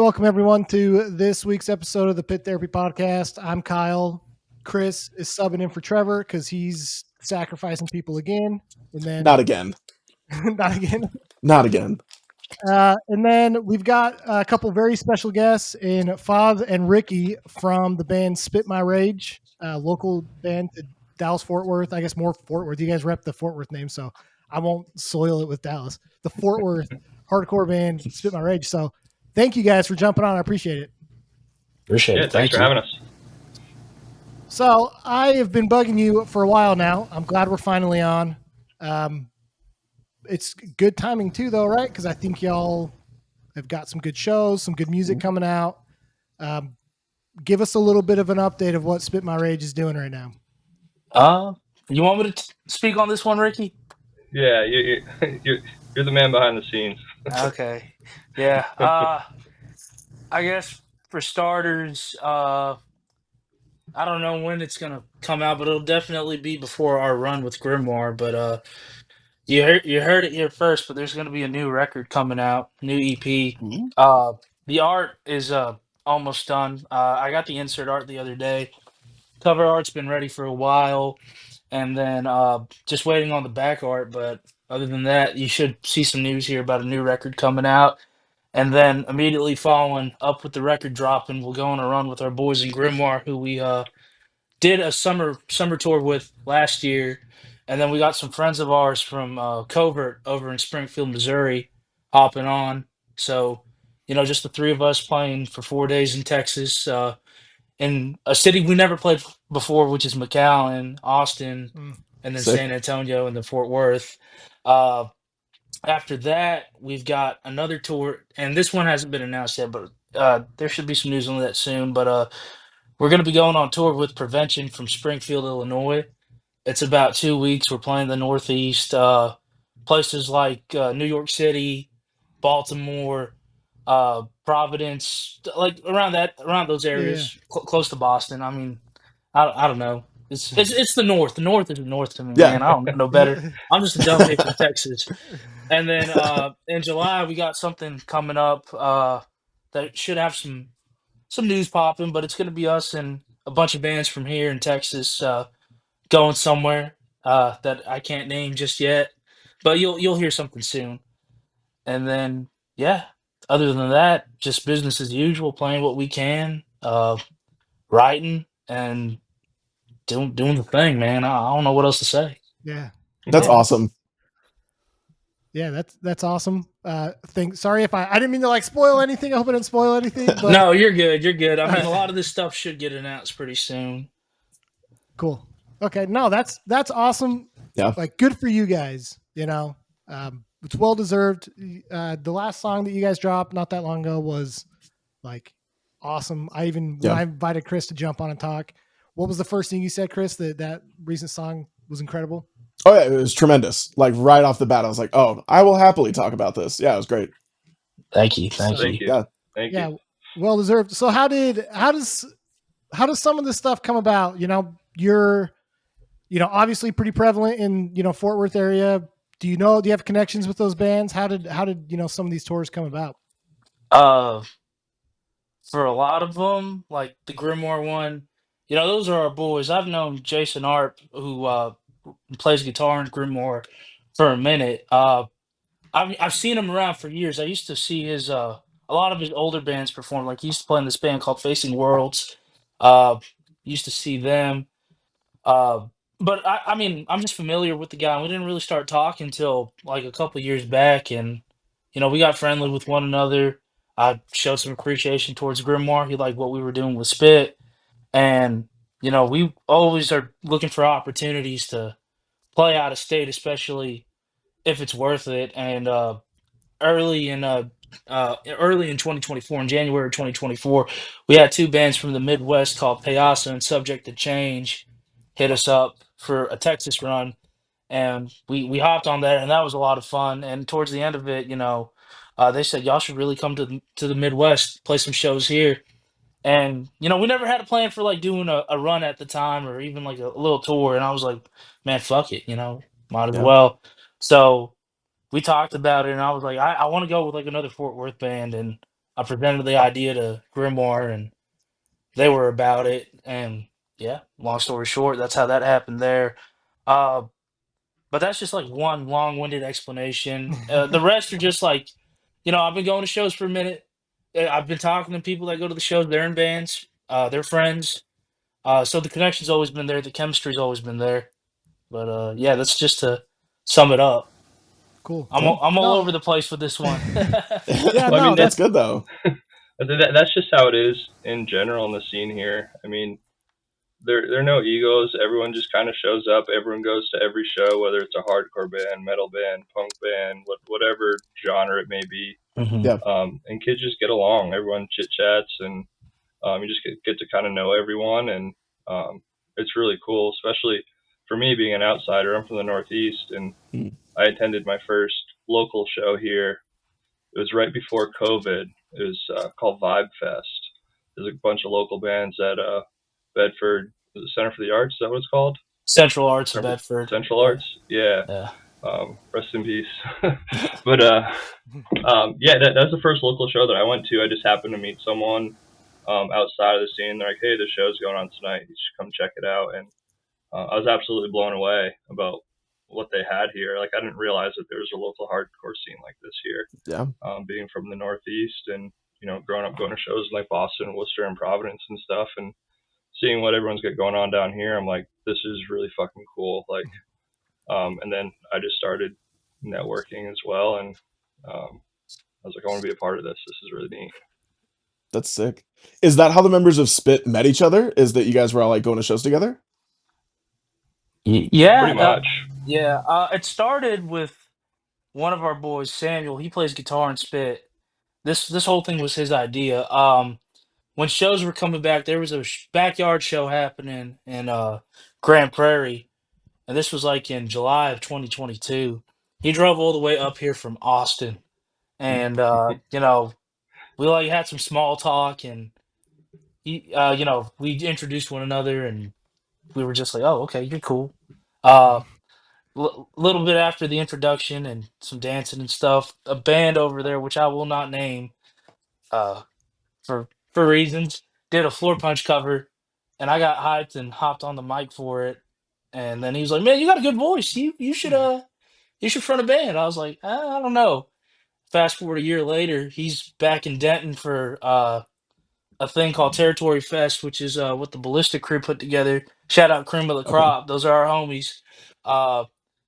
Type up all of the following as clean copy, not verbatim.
welcome everyone to this week's episode of the Pit Therapy Podcast. I'm Kyle. Chris is subbing in for Trevor because he's sacrificing people again, and then Not again. not again. Not again. And then we've got a couple very special guests in Fav and Ricky from the band Spit My Rage, local band to Dallas Fort Worth. I guess more Fort Worth. You guys rep the Fort Worth name, so I won't soil it with Dallas. The Fort Worth hardcore band Spit My Rage. So thank you guys for jumping on. I appreciate it. Appreciate Yeah, it. thanks for having us. So I have been bugging you for a while now. I'm glad we're finally on. It's good timing too, though, right? Because I think y'all have got some good shows, some good music coming out. Give us a little bit of an update of what Spit My Rage is doing right now. You want me to speak on this one, Ricky? Yeah, you're the man behind the scenes. Okay. Yeah. I guess for starters, I don't know when it's gonna come out, but it'll definitely be before our run with Grimoire. But you heard it here first. But there's gonna be a new record coming out, new EP. The art is almost done. I got the insert art the other day. Cover art's been ready for a while, and then just waiting on the back art. But other than that, you should see some news here about a new record coming out. And then immediately following up with the record dropping, we'll go on a run with our boys in Grimoire, who we did a summer tour with last year. And then we got some friends of ours from Covert over in Springfield, Missouri, hopping on. So, just the three of us playing for 4 days in Texas, in a city we never played before, which is McAllen, Austin, and then Sick. San Antonio, and then Fort Worth. Uh, After that, we've got another tour, and this one hasn't been announced yet, but there should be some news on that soon. But we're going to be going on tour with Prevention from Springfield, Illinois. It's about 2 weeks. We're playing the Northeast, places like New York City, Baltimore, Providence, like around those areas, close to Boston. I mean, I don't know. It's the North. The North is the North to me, Yeah. man. I don't know better. I'm just a dummy from Texas. And then in July we got something coming up that should have some news popping, but it's going to be us and a bunch of bands from here in Texas going somewhere that I can't name just yet, but you'll hear something soon. And then yeah, other than that, just business as usual, playing what we can, writing and doing the thing, man. I don't know what else to say. Yeah. That's awesome. Yeah, that's awesome. Sorry if I didn't mean to spoil anything. I hope I didn't spoil anything. But No, you're good. You're good. I mean, a lot of this stuff should get announced pretty soon. Cool. Okay. No, that's awesome. Yeah. Good for you guys. It's well deserved. The last song that you guys dropped not that long ago was awesome. When I invited Chris to jump on and talk, what was the first thing you said, Chris? That recent song was incredible. Oh yeah, it was tremendous. Right off the bat, I was like, "Oh, I will happily talk about this." Yeah, it was great. Thank you. Thank you. Yeah. Thank you. Well deserved. So how does some of this stuff come about? You're obviously pretty prevalent in Fort Worth area. Do you have connections with those bands? How did some of these tours come about? For a lot of them, like the Grimoire one, those are our boys. I've known Jason Arp, who plays guitar in Grimoire, for a minute. I've seen him around for years. I used to see his a lot of his older bands perform. Like he used to play in this band called Facing Worlds. Used to see them. Uh, but I mean, I'm just familiar with the guy. We didn't really start talking until like a couple years back, and we got friendly with one another. I showed some appreciation towards Grimoire. He liked what we were doing with Spit, and we always are looking for opportunities to play out of state, especially if it's worth it. And early in uh, early in 2024, in January 2024, we had two bands from the Midwest called Payasa and Subject to Change hit us up for a Texas run, and we hopped on that, and that was a lot of fun. And towards the end of it, they said y'all should really come to the Midwest, play some shows here. And we never had a plan for doing a run at the time or even like a little tour. And I was like, man, fuck it, might as Yeah. well. So we talked about it, and I was like, I want to go with another Fort Worth band, and I presented the idea to Grimoire, and they were about it. And yeah, long story short, that's how that happened there. Uh, but that's just like one long-winded explanation. The rest are just like, I've been going to shows for a minute. I've been talking to people that go to the shows. They're in bands. They're friends. So the connection's always been there. The chemistry's always been there. But yeah, that's just to sum it up. Cool. I'm Yeah. I'm all No. over the place with this one. Yeah, Well, I no, mean, That's good though. that's just how it is in general in the scene here. I mean, there are no egos. Everyone just kind of shows up. Everyone goes to every show, whether it's a hardcore band, metal band, punk band, whatever genre it may be. Mhm. Yeah. And kids just get along. Everyone chit chats, and you just get to kind of know everyone, and it's really cool. Especially for me being an outsider. I'm from the Northeast, and Mm. I attended my first local show here. It was right before COVID. It was called Vibe Fest. There's a bunch of local bands at Bedford, the Center for the Arts. Is that what it's called? Central Arts of Bedford. Central Yeah. Arts. Yeah. Yeah. Rest in peace. But yeah, that's the first local show that I went to. I just happened to meet someone outside of the scene. They're like, "Hey, the show's going on tonight. You should come check it out." And I was absolutely blown away about what they had here. Like, I didn't realize that there was a local hardcore scene like this here. Yeah. Being from the Northeast, and growing up going to shows in like Boston, Worcester, and Providence and stuff, and seeing what everyone's got going on down here, I'm like, this is really fucking cool. Like, and then I just started networking as well, and I was like, I want to be a part of this. This is really neat. That's sick. Is that how the members of Spit met each other? Is that you guys were all like going to shows together? Yeah. Pretty much. Yeah. It started with one of our boys, Samuel. He plays guitar and Spit. This whole thing was his idea. When shows were coming back, there was a backyard show happening in Grand Prairie, and this was like in July of 2022. He drove all the way up here from Austin, and we like had some small talk, and we introduced one another, and we were just like, oh, okay, you're cool. Little bit after the introduction and some dancing and stuff, a band over there, which I will not name, uh, for reasons, did a Floor Punch cover, and I got hyped and hopped on the mic for it. And then he was like, "Man, you got a good voice. You should front a band." I was like, I don't know." Fast forward a year later, he's back in Denton for a thing called Territory Fest, which is what the Ballistic Crew put together. Shout out Cream of the Okay. Crop; those are our homies. Uh,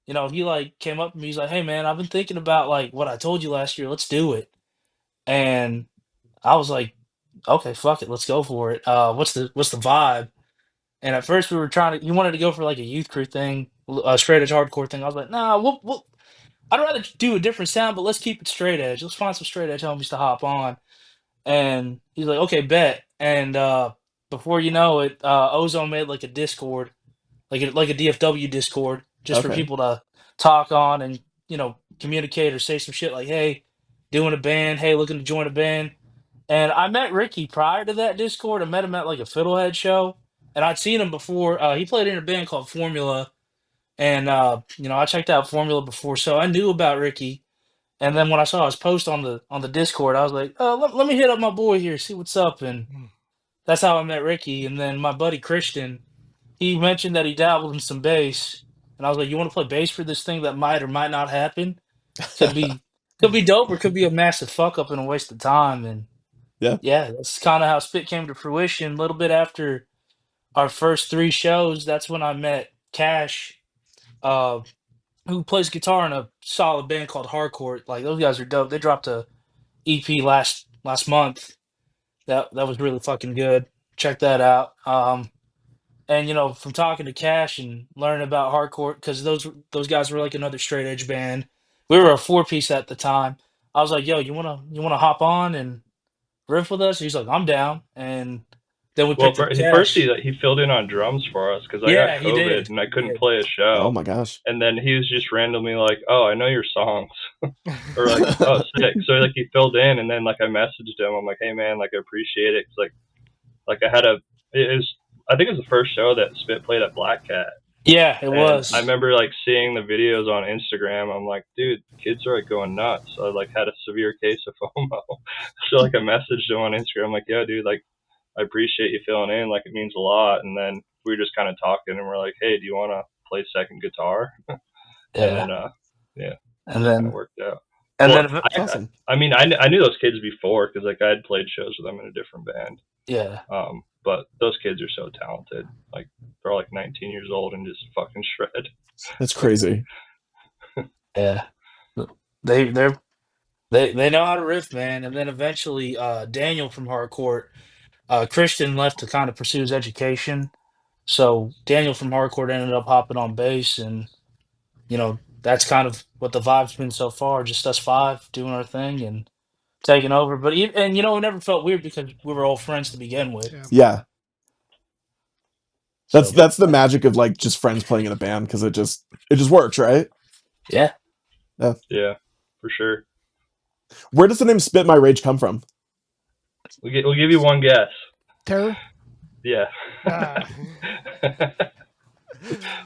he like came up to me. He's like, "Hey man, I've been thinking about like what I told you last year. Let's do it." And I was like, "Okay, fuck it, let's go for it. What's the vibe?" And at first we were he wanted to go for like a youth crew thing, a straight edge hardcore thing. I was like, "Nah, I'd rather do a different sound, but let's keep it straight edge. Let's find some straight edge homies to hop on." And he's like, "Okay, bet." And before you know it, Ozone made like a Discord, like a DFW Discord, just for Okay. people to talk on and communicate or say some shit like, "Hey, doing a band. Hey, looking to join a band." And I met Ricky prior to that Discord. I met him at like a Fiddlehead show, and I'd seen him before. He played in a band called Formula, and I checked out Formula before, so I knew about Ricky. And then when I saw his post on the Discord, I was like, let me hit up my boy here, see what's up. And that's how I met Ricky. And then my buddy Christian, he mentioned that he dabbled in some bass, and I was like, "You want to play bass for this thing that might or might not happen? Could be could be dope, or could be a massive fuck up and a waste of time." And Yeah. yeah, that's kind of how Spit came to fruition. A little bit after our first three shows, that's when I met Cash, uh, who plays guitar in a solid band called Hardcore. Like those guys are dope. They dropped a EP last month. That was really fucking good. Check that out. And from talking to Cash and learning about hardcore, because those guys were like another straight edge band. We were a four piece at the time. I was like, "Yo, you wanna hop on and riff with us?" He's like, "I'm down." And then we Well, picked up first Cash. he filled in on drums for us because I got Yeah, he COVID did. and I He couldn't did. play a Oh show. my gosh. And then he was just randomly like, "Oh, I know your songs," or like, "Oh, sick." So like he filled in, and then like I messaged him. I'm like, "Hey man, like I appreciate it." 'Cause, like I had I think it was the first show that Spit played at Black Cat. Yeah, it And was. I remember like seeing the videos on Instagram. I'm like, dude, kids are like going nuts. So I like had a severe case of FOMO. So like I messaged him on Instagram. I'm like, yeah, dude, like I appreciate you filling in. Like it means a lot. And then we were just kind of talking, and we're like, hey, do you want to play second guitar? And Yeah, then yeah, and kind of then worked out. and Well, then That's awesome. I mean, I knew those kids before because like I had played shows with them in a different band. yeah, But those kids are so talented. Like they're all like 19 years old and just fucking shred. That's crazy. yeah. They know how to riff, man. And then eventually, Daniel from Hardcourt, Christian left to kind of pursue his education. So Daniel from Hardcourt ended up hopping on bass, and that's kind of what the vibe's been so far. Just us five doing our thing and taking over. But and it never felt weird because we were all friends to begin with. Yeah. Yeah. So That's the magic of like just friends playing in a band because it just works, right? yeah. Yeah, for sure. Where does the name Spit My Rage come from? We'll give you one guess. Terror. Yeah. Ah.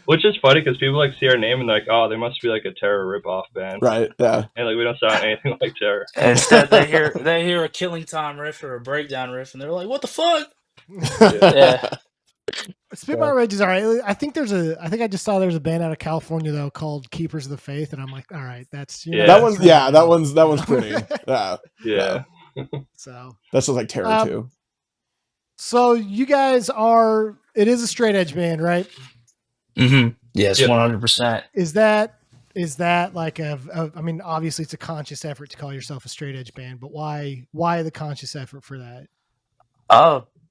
Which is funny because people like see our name and they're like, oh, they must be like a Terror ripoff band. Right. Yeah. And like we don't sound anything like Terror. And instead, they hear a Killing Time riff or a breakdown riff, and they're like, "What the fuck?" Yeah. Spit My Rage is all right. I think I just saw there's a band out of California though called Keepers of the Faith, and I'm like, all right, that's Yeah. That one's pretty. Yeah. Yeah. So That's just like Terror too. So you guys it is a straight edge band, right? Mm-hmm. Yes, Yep. 100%. Is that like I mean, obviously it's a conscious effort to call yourself a straight edge band, but why the conscious effort for that?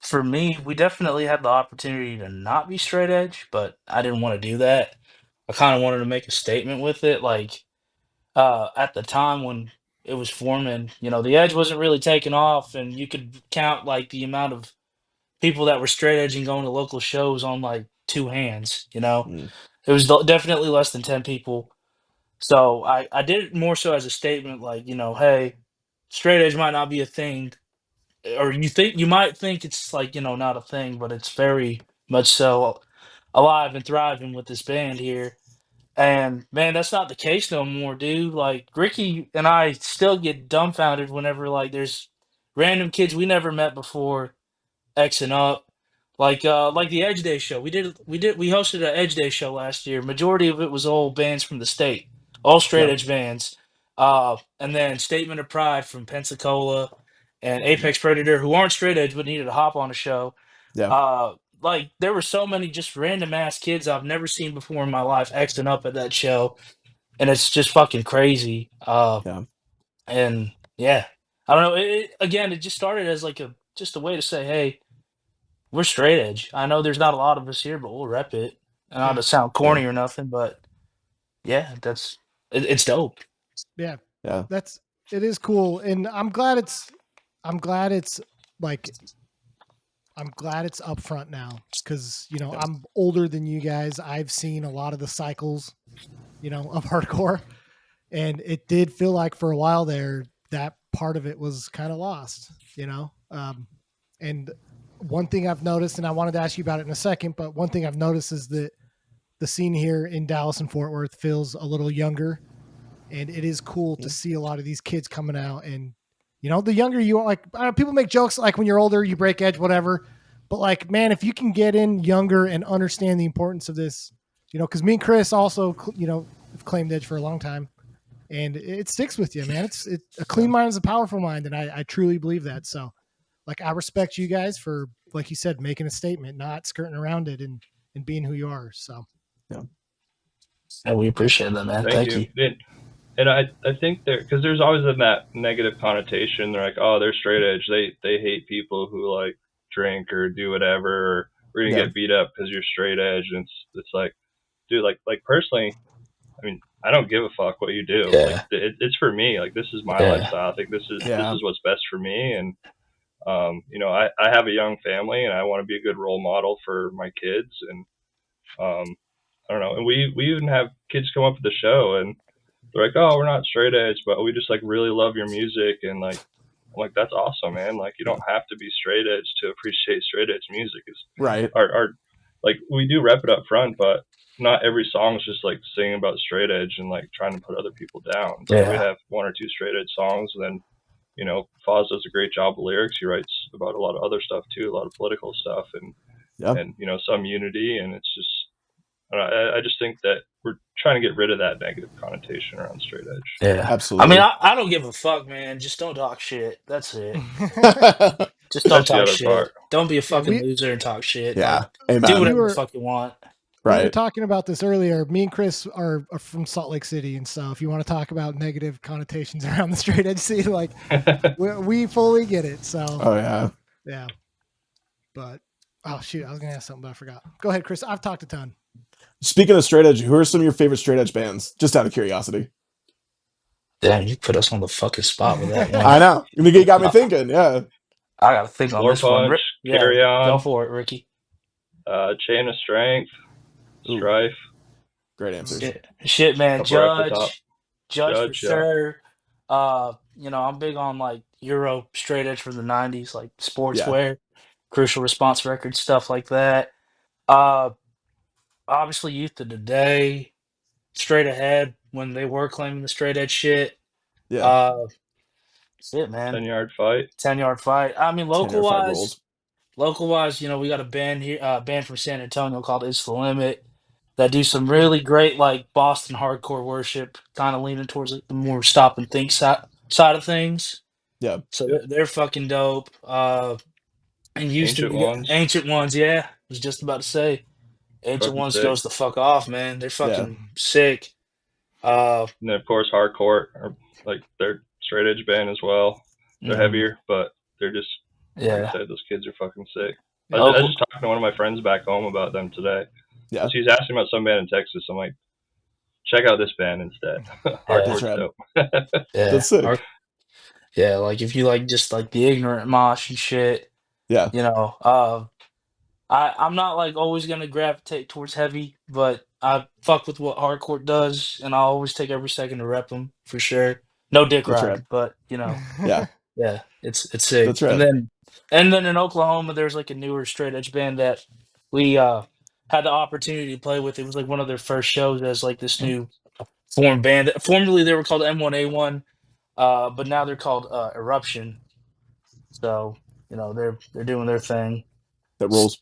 For me, we definitely had the opportunity to not be straight edge, but I didn't want to do that. I kind of wanted to make a statement with it. Like, at the time when it was forming, the edge wasn't really taking off, and you could count like the amount of people that were straight edge and going to local shows on like two hands. Mm. It was definitely less than 10 people. So I did it more so as a statement, like, hey, straight edge might not be a thing, or you might think it's like, not a thing, but it's very much so alive and thriving with this band here. And man, that's not the case no more, dude. Like Ricky and I still get dumbfounded whenever like there's random kids we never met before Xing up. Like the Edge Day show. We hosted an Edge Day show last year. Majority of it was all bands from the state. All straight Yeah. edge bands. And then Statement of Pride from Pensacola and Apex Predator, who aren't straight edge but needed to hop on a show. Yeah. Like there were so many just random ass kids I've never seen before in my life Xing up at that show. And it's just fucking crazy. Yeah. And yeah. I don't know. It just started as like just a way to say, hey, we're straight edge. I know there's not a lot of us here, but we'll rep it. Not to sound corny or nothing, but yeah, it's dope. Yeah. Yeah. It is cool, and I'm glad it's upfront now because I'm older than you guys. I've seen a lot of the cycles, of hardcore, and it did feel like for a while there that part of it was kind of lost, and one thing I've noticed, and I wanted to ask you about it in a second, but one thing I've noticed is that the scene here in Dallas and Fort Worth feels a little younger, and it is cool to see a lot of these kids coming out. And the younger you are, like people make jokes like when you're older you break edge, whatever. But like, man, if you can get in younger and understand the importance of this, because me and Chris also, have claimed edge for a long time, and it sticks with you, man. It's a clean mind is a powerful mind, and I truly believe that. So, like, I respect you guys for, like you said, making a statement, not skirting around it, and being who you are. So, And we appreciate that, man. Thank you. And I think because there's always that negative connotation. They're like, oh, they're straight edge. They hate people who like drink or do whatever, or we're gonna get beat up because you're straight edge. And it's like, dude, like personally, I mean, I don't give a fuck what you do. Yeah. Like, it's for me. Like, this is my lifestyle. I think this is what's best for me. And I have a young family, and I want to be a good role model for my kids. And I don't know. And we even have kids come up to the show, and they're like, oh, we're not straight edge, but we just like really love your music. And like, I'm like, that's awesome, man. Like, you don't have to be straight edge to appreciate straight edge music. Right. Our like, we do rep it up front, but not every song is just like singing about straight edge and like trying to put other people down. So we Yeah. have one or two straight edge songs, and then Foz does a great job with lyrics. He writes about a lot of other stuff too, a lot of political stuff, and some unity. And it's just I just think that we're trying to get rid of that negative connotation around straight edge. Yeah. Absolutely. I don't give a fuck, man. Just don't talk shit. That's it. Just don't That's the talk other shit. part. Don't be a fucking we- loser and talk shit. Yeah. Like, Amen. do We whatever were- the fuck you want. We were Right. talking about this earlier. Me and Chris are from Salt Lake City, and so if you want to talk about negative connotations around the straight edge scene, like we fully get it. So Oh yeah. yeah, but oh shoot, I was gonna ask something, but I forgot. Go ahead, Chris. I've talked a ton. Speaking of straight edge, who are some of your favorite straight edge bands? Just out of curiosity. Damn, you put us on the fucking spot with that one. I know. You got me thinking. Yeah. I gotta think on Floor this one. Punch, Yeah, Carry On. go for it, Ricky. Chain of Strength, Ooh. Strife. Great answers. Shit, man. Couple right at the top. Judge for Judge, yeah. sure. I'm big on like Euro straight edge from the '90s, like Sportswear, Crucial Response Records, stuff like that. Obviously, Youth of Today, Straight Ahead when they were claiming the straight edge shit. Yeah. Shit, man. 10-Yard Fight. 10-Yard Fight. I mean, 10-Yard Fight local rules. wise, we got a band here, band from San Antonio called It's the Limit that do some really great like Boston hardcore worship, kind of leaning towards like, the more stop and think side of things. Yeah. So they're fucking dope. And used to Ancient be Ones. Ancient Ones, yeah. I was just about to say Ancient Fucking Ones sick. goes the fuck off, man. They're fucking sick. And then of course Hardcore, are like they're straight edge band as well. They're heavier, but they're just like Yeah. I said, those kids are fucking sick. Yeah. I was just talking to one of my friends back home about them today. Yeah. He's asking about some band in Texas. I'm like, check out this band instead. Hardcore's rad. dope. Yeah. That's sick. Yeah, like if you like just like the ignorant mosh and shit, Yeah. I'm not like always gonna gravitate towards heavy, but I fuck with what hardcore does, and I always take every second to rep them for sure. No dick That's ride, rad. but Yeah. yeah, it's sick. That's rad. And then in Oklahoma, there's like a newer straight edge band that we had the opportunity to play with. It was like one of their first shows as like this new formed band. Formerly they were called M1A1, but now they're called Eruption. So they're doing their thing. That rules.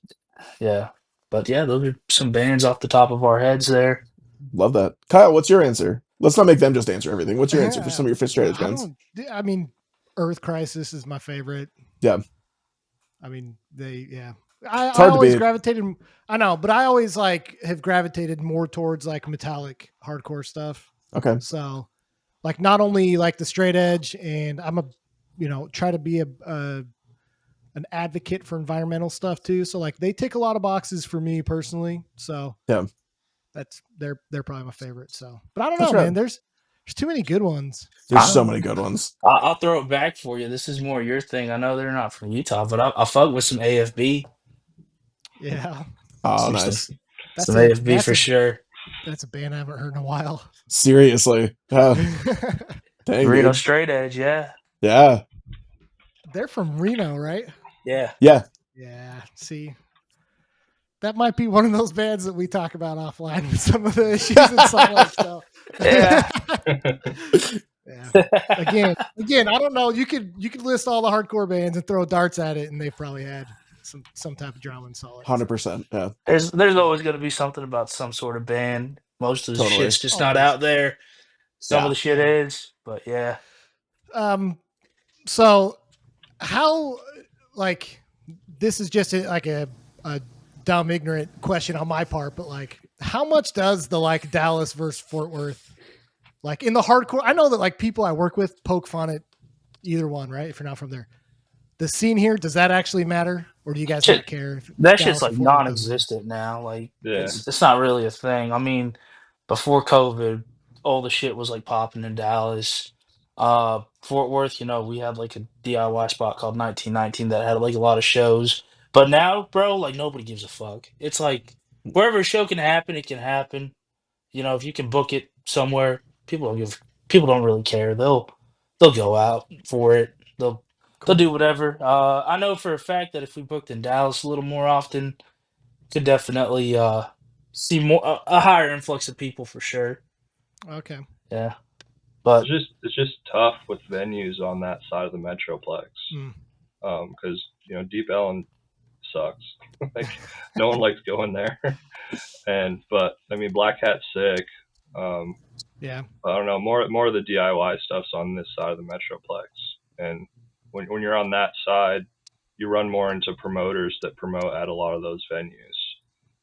Yeah, but yeah, those are some bands off the top of our heads there. Love that. Kyle, what's your answer? Let's not make them just answer everything. What's your answer for some of your favorite straight edge bands? I mean, Earth Crisis is my favorite. Yeah. I mean, I hard to always beat. gravitated. I know, but I always like have gravitated more towards like metallic hardcore stuff. Okay. So, like, not only like the straight edge, and I'm try to be an advocate for environmental stuff too. So like they tick a lot of boxes for me personally. So yeah, they're probably my favorite. So, but I don't That's know, right. man. There's too many good ones. There's so many good ones. I'll throw it back for you. This is more your thing. I know they're not from Utah, but I'll fuck with some AFB. Yeah. Oh, nice. Some AFB for sure. That's a band I haven't heard in a while. Seriously. Dang, Reno dude. Straight Edge, yeah. Yeah. They're from Reno, right? Yeah. Yeah. Yeah. See, that might be one of those bands that we talk about offline with some of the issues and some like stuff. Yeah. Yeah. Again, I don't know. You could list all the hardcore bands and throw darts at it, and they've probably had some type of drama and solid. 100%. Yeah. There's always going to be something about some sort of band. Most of the Totally. shit's just not out there. Some Yeah. of the shit is, but yeah. So how, like, this is just a dumb, ignorant question on my part, but like, how much does the like Dallas versus Fort Worth, like in the hardcore? I know that like people I work with poke fun at either one, right? If you're not from there, the scene here, does that actually matter, or do you guys not care? If That Dallas shit's or like Fort Worth does? non-existent now. Like, Yeah. it's not really a thing. I mean, before COVID, all the shit was like popping in Dallas. Fort Worth, we had like a DIY spot called 1919 that had like a lot of shows. But now, bro, like nobody gives a fuck. It's like wherever a show can happen, it can happen. If you can book it somewhere, people don't really care. They'll go out for it. They'll do whatever. I know for a fact that if we booked in Dallas a little more often, could definitely see more a higher influx of people for sure. Okay. Yeah, but It's just tough with venues on that side of the Metroplex. Mm. Because Deep Ellum sucks. Like no one likes going there. But I mean, Black Hat's sick. Yeah. I don't know. More of the DIY stuff's on this side of the Metroplex, and when you're on that side, you run more into promoters that promote at a lot of those venues,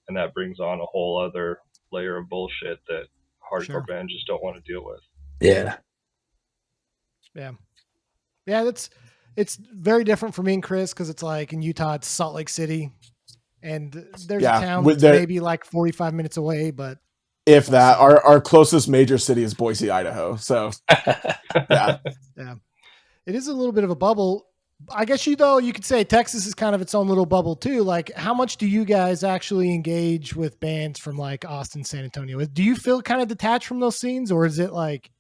and that brings on a whole other layer of bullshit that hardcore Sure. bands just don't want to deal with. yeah, Yeah. It's very different for me and Chris because it's like in Utah, it's Salt Lake City, and there's Yeah, a town with that's the- maybe like 45 minutes away, but If that, our closest major city is Boise, Idaho. So yeah, it is a little bit of a bubble. I guess you could say Texas is kind of its own little bubble too. Like, how much do you guys actually engage with bands from like Austin, San Antonio? Do you feel kind of detached from those scenes, or is it like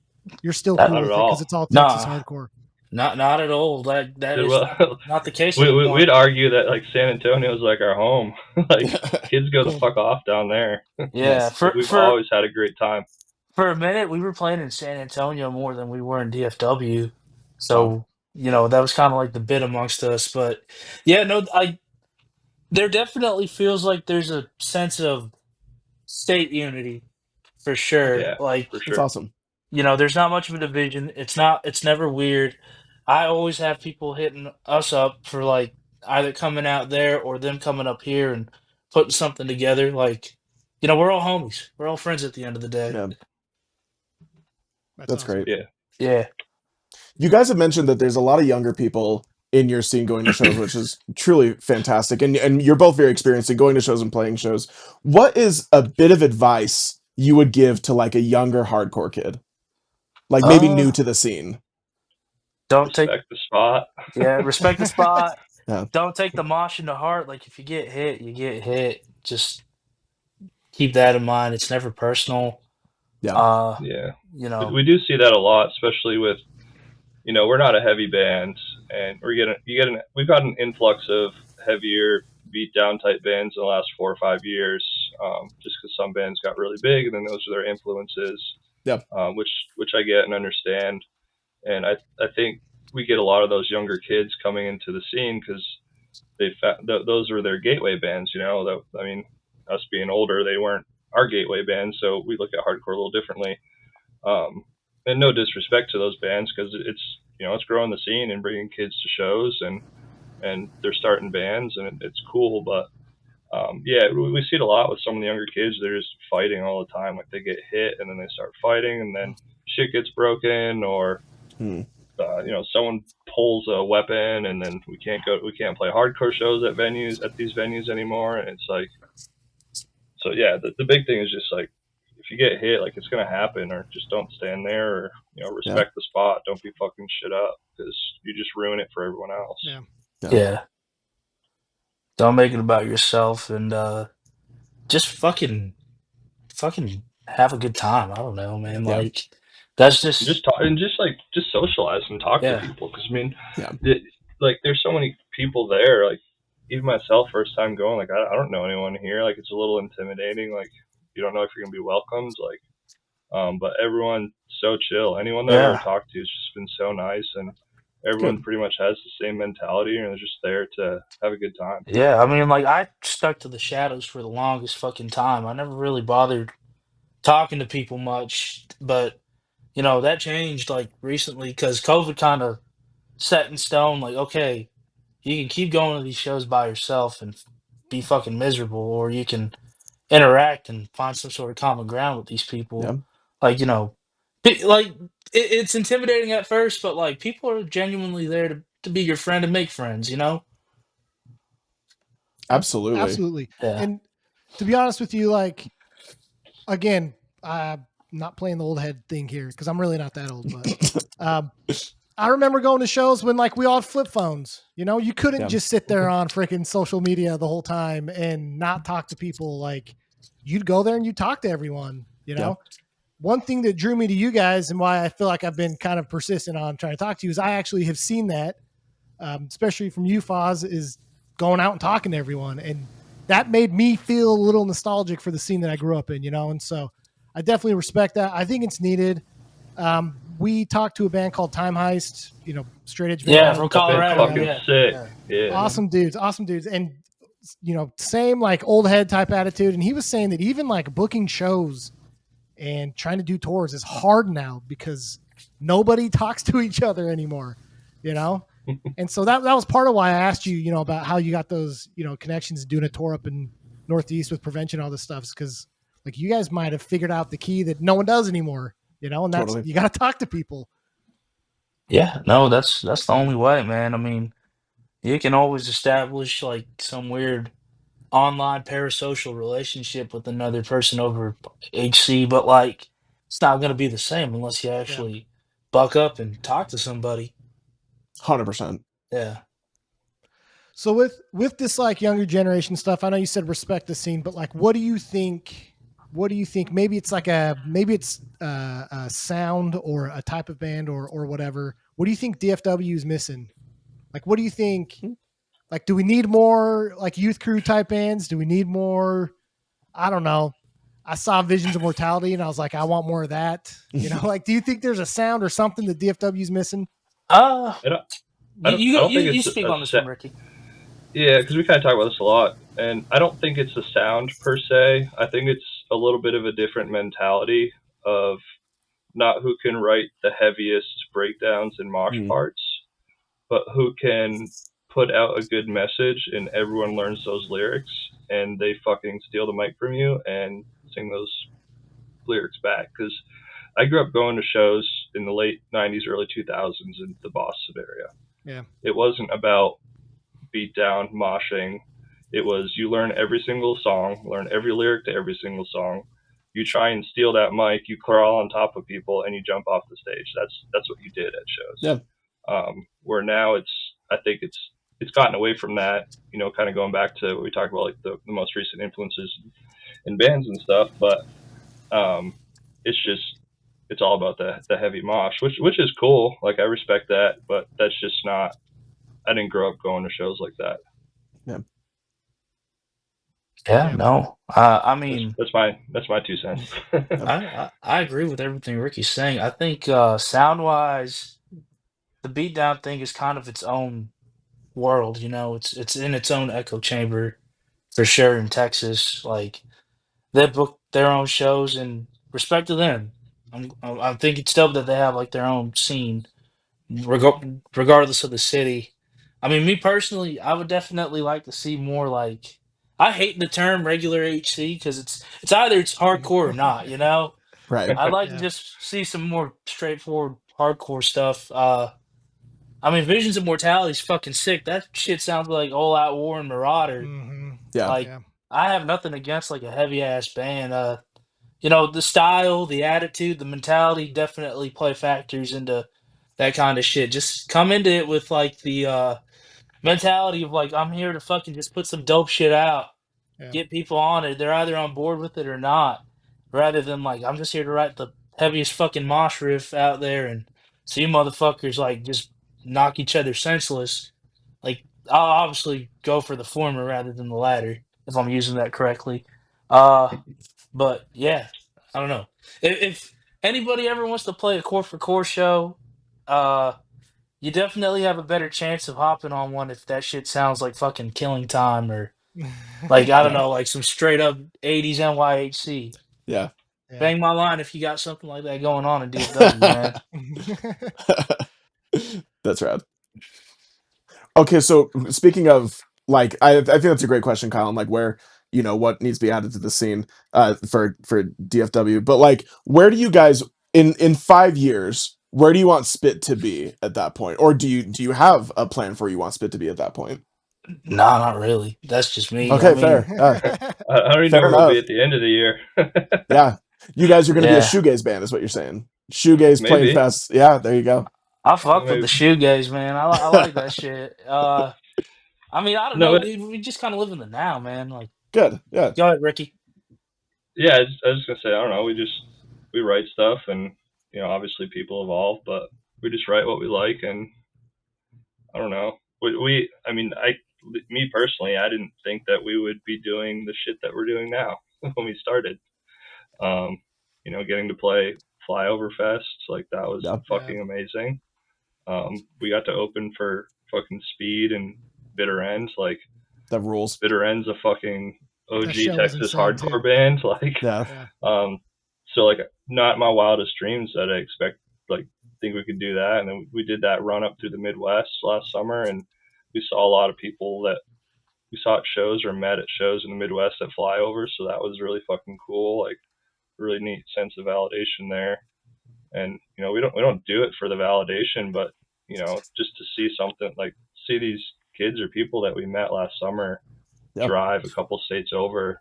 you're still Not cool at with it all. because it's all Nah. Texas hardcore? not at all. That is Well, not the case. we'd argue that like San Antonio's like our home. Like kids go the Cool. fuck off down there. Yeah, Nice. We've always had a great time. for a minute we were playing in San Antonio more than we were in DFW, so Wow. that was kind of like the bit amongst us. But yeah, no, there definitely feels like there's a sense of state unity for sure. Yeah, Like, for That's sure. awesome. there's not much of a division. It's never weird. I always have people hitting us up for like either coming out there or them coming up here and putting something together. Like, we're all homies. We're all friends at the end of the day. Yeah, that's awesome. great. Yeah. Yeah. You guys have mentioned that there's a lot of younger people in your scene going to shows, which is truly fantastic. And you're both very experienced in going to shows and playing shows. What is a bit of advice you would give to like a younger hardcore kid? Like maybe new to the scene. Don't take Respect the spot. respect the spot. Yeah. Don't take the mosh into heart. Like, if you get hit, you get hit. Just keep that in mind. It's never personal. Yeah. Yeah. You We do see that a lot, especially with, we're not a heavy band, and we've got an influx of heavier beat down type bands in the last 4 or 5 years, just because some bands got really big, and then those are their influences. Yep. Which I get and understand, and I think we get a lot of those younger kids coming into the scene because those are their gateway bands. I mean, us being older, they weren't our gateway bands, so we look at hardcore a little differently. And no disrespect to those bands because it's growing the scene and bringing kids to shows and they're starting bands and it's cool. But yeah, we see it a lot with some of the younger kids. They're just fighting all the time. Like they get hit and then they start fighting and then shit gets broken or someone pulls a weapon and then we can't play hardcore shows at these venues anymore. And it's like, so yeah, the big thing is just like, if you get hit, like it's gonna happen, or just don't stand there, or respect the spot. Don't be fucking shit up because you just ruin it for everyone else. Yeah. Don't make it about yourself and just fucking have a good time. I don't know, man. Yeah. Like, that's just Just talk and just socialize and talk Yeah. to people. Because I mean, Yeah. like there's so many people there. Like even myself, first time going, like I don't know anyone here. Like it's a little intimidating. Like you don't know if you're gonna be welcomed. Like, but everyone's so chill. Anyone that I've ever talked to has just been so nice, and everyone pretty much has the same mentality, and they're just there to have a good time. Yeah, I mean, like, I stuck to the shadows for the longest fucking time. I never really bothered talking to people much, but that changed like recently because COVID kind of set in stone. Like, okay, you can keep going to these shows by yourself and be fucking miserable, or you can interact and find some sort of common ground with these people. Yeah. Like, like it's intimidating at first, but like people are genuinely there to be your friend and make friends. Absolutely. Yeah. And to be honest with you, like, again, I'm not playing the old head thing here because I'm really not that old, but I remember going to shows when like we all had flip phones. You couldn't just sit there on freaking social media the whole time and not talk to people. Like, you'd go there and you talk to everyone. One thing that drew me to you guys and why I feel like I've been kind of persistent on trying to talk to you is I actually have seen that, especially from you, Foz, is going out and talking to everyone. And that made me feel a little nostalgic for the scene that I grew up in, and so I definitely respect that. I think it's needed. We talked to a band called Time Heist, straight edge Yeah, band. from That band's Colorado. fucking Yeah, sick. yeah. Yeah. Awesome dudes, and same like old head type attitude. And he was saying that even like booking shows and trying to do tours is hard now because nobody talks to each other anymore, And so that was part of why I asked you, about how you got those, connections doing a tour up in Northeast with Prevention, all this stuff, because like you guys might have figured out the key that no one does anymore, and that's Totally. you got to talk to people. Yeah, no, that's the only way, man. I mean, you can always establish like some weird online parasocial relationship with another person over HC, but like it's not gonna be the same unless you Yeah. actually buck up and talk to somebody. 100%. Yeah. So with this like younger generation stuff, I know you said respect the scene, but like, what do you think? What do you think? Maybe it's a sound or a type of band or whatever. What do you think DFW is missing? Like, what do you think? Like, do we need more like youth crew type bands? Do we need more? I don't know. I saw Visions of Mortality and I was like, I want more of that. Like, do you think there's a sound or something that DFW is missing? Uh, I don't, I you don't, you I go- don't you think you it's speak on this one, Ricky. yeah, because we kind of talk about this a lot, and I don't think it's the sound per se. I think it's a little bit of a different mentality of not who can write the heaviest breakdowns and mosh Mm. parts, but who can put out a good message and everyone learns those lyrics and they fucking steal the mic from you and sing those lyrics back. Because I grew up going to shows in the late 90s, early 2000s in the Boston area. Yeah. It wasn't about beat down moshing. It was you learn every single song, learn every lyric to every single song. You try and steal that mic, you crawl on top of people, and you jump off the stage. That's what you did at shows. Yeah. Where now I think it's gotten away from that. Kind of going back to what we talked about, like the most recent influences in bands and stuff. But it's all about the heavy mosh, which is cool. Like I respect that, but that's just not. I didn't grow up going to shows like that. Yeah, Yeah. no. I mean, That's my 2 cents. I agree with everything Ricky's saying. I think sound wise, the beatdown thing is kind of its own world. It's in its own echo chamber for sure in Texas. Like they book their own shows, and respect to them. I think it's dope that they have like their own scene, regardless of the city. I mean, me personally, I would definitely like to see more like. I hate the term regular HC because it's either it's hardcore or not. Right. I'd like to Yeah. just see some more straightforward hardcore stuff. I mean, Visions of Mortality is fucking sick. That shit sounds like All Out War and Marauder. Mm-hmm. Yeah. Like, Yeah. I have nothing against like a heavy ass band. The style, the attitude, the mentality definitely play factors into that kind of shit. Just come into it with like the mentality of like I'm here to fucking just put some dope shit out, Yeah. get people on it. They're either on board with it or not. Rather than like I'm just here to write the heaviest fucking mosh riff out there and see you motherfuckers like just knock each other senseless. Like I'll obviously go for the former rather than the latter if I'm using that correctly. But yeah, I don't know. If anybody ever wants to play a core for core show, uh, you definitely have a better chance of hopping on one if that shit sounds like fucking Killing Time or like I don't Yeah. know, like some straight up '80s NYHC. Yeah. Yeah. Bang my line if you got something like that going on in DFW, man. That's rad. Okay, so speaking of like, I think that's a great question, Kyle. And like, where what needs to be added to the scene for DFW, but like, where do you guys in 5 years? Where do you want Spit to be at that point, or do you have a plan for where you want Spit to be at that point? Nah, not really. That's just me. I Okay, mean, fair. I already know Fair where we'll be enough. at the end of the year. Yeah, you guys are going to be a yeah, shoegaze band, is what you're saying. Shoegaze playing Maybe. fest. Yeah, there you go. I fuck with the Maybe. shoegaze, man. I like that shit. I mean, I don't No, know, it, dude. We just kind of live in the now, man. Like, Good. Yeah. go ahead, Ricky. yeah, I was gonna say I don't know. We write stuff, and obviously people evolve, but we just write what we like, and I don't know. I mean, me personally. personally, I didn't think that we would be doing the shit that we're doing now when we started. Getting to play Flyover Fest, like that was Yeah. fucking amazing. We got to open for fucking Speed and Bitter Ends. Like That rules. Bitter Ends, a fucking OG show was Texas insane, hardcore too. band. Like, Yeah. so like not my wildest dreams that I think we could do that. And then we did that run up through the Midwest last summer, and we saw a lot of people that we saw at shows or met at shows in the Midwest at Flyover. So that was really fucking cool. Like, really neat sense of validation there. And we don't do it for the validation, but just to see something, like see these kids or people that we met last summer Yep. drive a couple states over,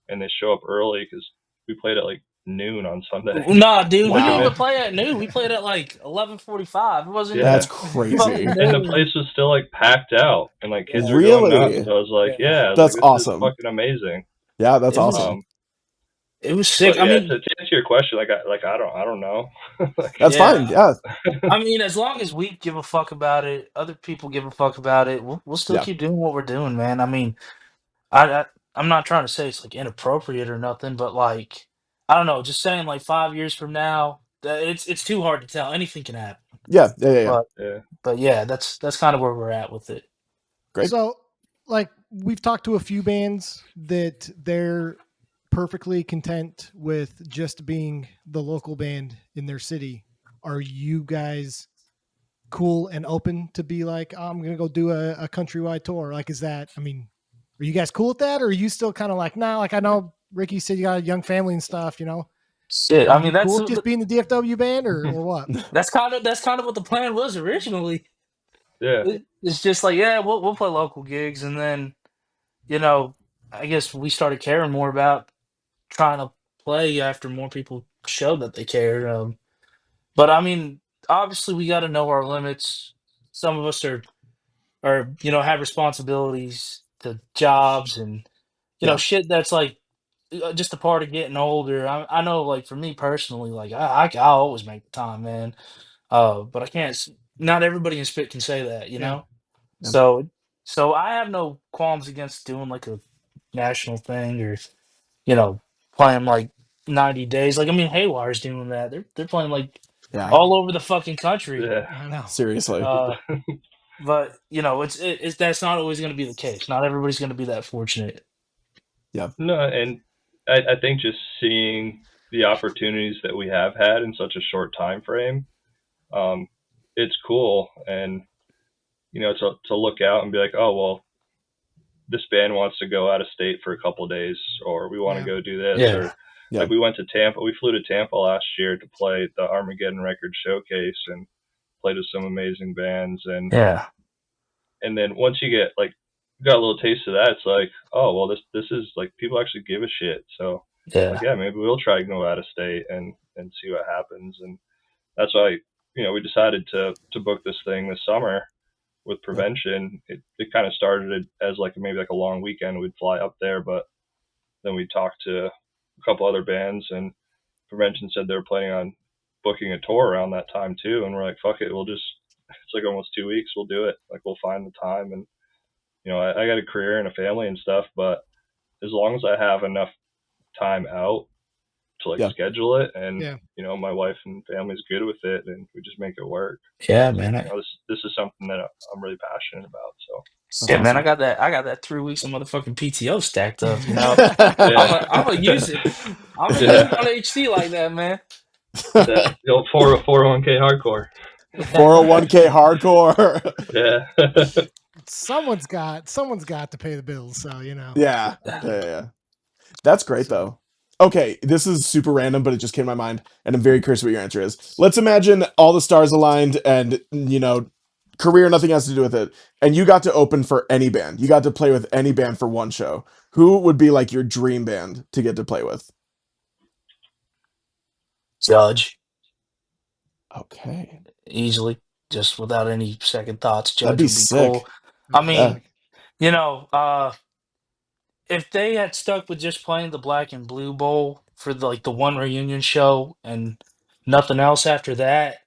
and they show up early because we played at like noon on Sunday. Nah, dude, we Wow. didn't even play at noon. We played at like 11:45. It wasn't Yeah. That's fucking crazy. And the noon. place was still like packed out, and like kids were Really? going nuts. So I was like, Yeah. I was That's like, this awesome. is fucking amazing. Yeah, that's It was- awesome. It was sick. But I yeah, mean, to answer your question, I don't know. Like, That's Yeah. fine. Yeah. I mean, as long as we give a fuck about it, other people give a fuck about it, we'll still Yeah. keep doing what we're doing, man. I mean, I'm not trying to say it's like inappropriate or nothing, but like, I don't know, just saying like 5 years from now, it's too hard to tell. Anything can happen. Yeah. But yeah, that's kind of where we're at with it. Great. So, like, we've talked to a few bands that they're perfectly content with just being the local band in their city. Are you guys cool and open to be like, oh, I'm going to go do a countrywide tour? Like, is that, I mean, are you guys cool with that? Or are you still kind of like, nah, like I know Ricky said you got a young family and stuff, Shit, Are I mean, you that's cool with just being the DFW band or what? that's kind of what the plan was originally. yeah, It's just like, yeah, we'll play local gigs, and then, I guess we started caring more about trying to play after more people showed that they cared. But I mean, obviously, we got to know our limits. Some of us are have responsibilities to jobs and Yeah. shit that's like just a part of getting older. I know, like for me personally, like I always make the time, man. But I can't. Not everybody in Spit can say that, Yeah. know. Yeah. So I have no qualms against doing like a national thing or playing like 90 days. Like I mean, Haywire's doing that. They're playing like Yeah. all over the fucking country. yeah. I know. Seriously. But it's that's not always going to be the case. Not everybody's going to be that fortunate. No, and I think just seeing the opportunities that we have had in such a short time frame, it's cool. And to look out and be like, oh well, this band wants to go out of state for a couple of days, or we want to Yeah. go do this, Yeah. or Yeah. like we went to Tampa. We flew to Tampa last year to play the Armageddon Record Showcase and played with some amazing bands. And then once you get like got a little taste of that, it's like, oh well, this is like people actually give a shit. So Yeah. like, yeah, maybe we'll try to go out of state and see what happens. And that's why we decided to book this thing this summer with Prevention. It kind of started as like maybe like a long weekend. We'd fly up there, but then we talked to a couple other bands, and Prevention said they were planning on booking a tour around that time too. And we're like, fuck it, it's like almost 2 weeks, we'll do it. Like we'll find the time. And I got a career and a family and stuff, but as long as I have enough time out to like Yeah. schedule it, and Yeah. my wife and family's good with it, and we just make it work. Yeah, man. This is something that I'm really passionate about. So Yeah, man. awesome. I got that 3 weeks of motherfucking PTO stacked up. Yeah. I'm gonna use it. I'm gonna Yeah. use it on HT like that, man. the old 401k hardcore. 401k hardcore. Yeah. Someone's got to pay the bills, so Yeah. That's great though. Okay, this is super random, but it just came to my mind, and I'm very curious what your answer is. Let's imagine all the stars aligned, and career, nothing has to do with it, and you got to open for any band. You got to play with any band for one show. Who would be like your dream band to get to play with? Judge, Okay. easily, just without any second thoughts. Judge That'd be would be sick. cool. I mean, Yeah. if they had stuck with just playing the Black and Blue Bowl for the one reunion show and nothing else after that,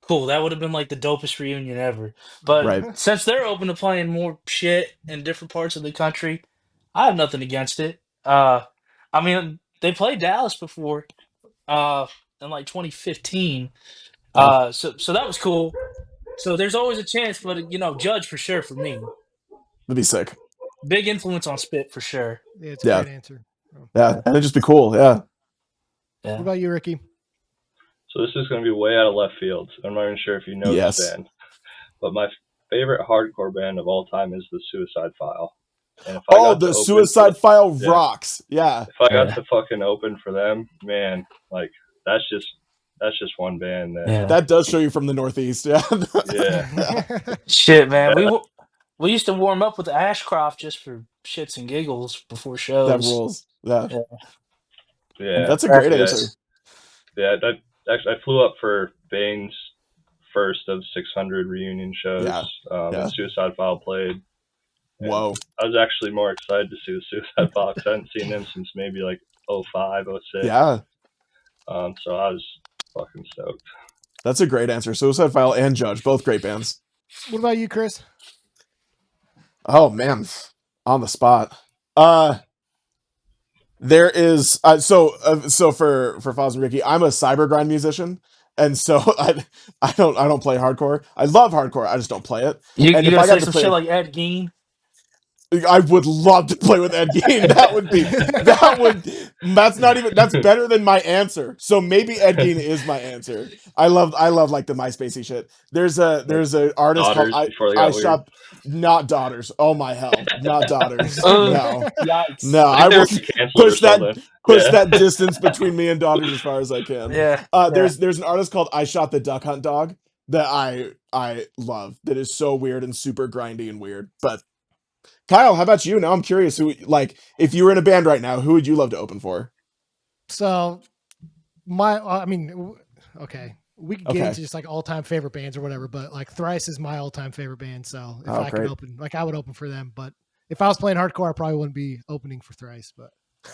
Cool. That would have been like the dopest reunion ever. But Right. since they're open to playing more shit in different parts of the country, I have nothing against it. I mean, they played Dallas before, uh, in like 2015. Oh, So that was cool. So there's always a chance, but Judge for sure for me. that'd be sick. Big influence on Spit for sure. Yeah, it's a Yeah. great answer. Oh. Yeah, and it'd just be cool. Yeah. What Yeah. about you, Ricky? So this is going to be way out of left field. I'm not even sure if you know Yes. this band, but my favorite hardcore band of all time is the Suicide File. And if I Oh, got to the open Suicide for, File yeah, rocks. Yeah. if I got Yeah. to fucking open for them, man, like that's just one band that, Yeah. That does show you from the Northeast. Yeah. yeah, Shit, man. that, We used to warm up with Ashcroft just for shits and giggles before That shows. rules. Yeah. Yeah. yeah, That's a great yeah, answer. yeah. I flew up for Bane's first of 600 reunion shows. Yeah, yeah. And Suicide File played. And Whoa. I was actually more excited to see the Suicide File because I hadn't seen them since maybe like 05, 06. Yeah. So I was fucking stoked. That's a great answer. Suicide File and Judge, both great bands. What about you, Chris? Oh man, on the spot. There is so for Foz and Ricky, I'm a cyber grind musician, and so I don't play hardcore. I love hardcore. I just don't play it. You And if gonna I say got to some play, shit like Ed Gein? I would love to play with Ed Gein. That's better than my answer. So maybe Ed Gein is my answer. I love like the MySpacey shit. There's a artist Daughters called before they I got weird. shop, not daughters. Oh my hell, not daughters. Oh, No, yikes. no. I I think they will were canceled or push that something. push Yeah. that distance between me and daughters as far as I can. Yeah. There's an artist called I Shot the Duck Hunt Dog that I love. That is so weird and super grindy and weird. But Kyle, how about you? Now I'm curious. Who, like, if you were in a band right now, who would you love to open for? So, okay, we could get Okay. into just like all-time favorite bands or whatever, but like Thrice is my all-time favorite band. So if Oh, I could great. open, like I would open for them. But if I was playing hardcore, I probably wouldn't be opening for Thrice. But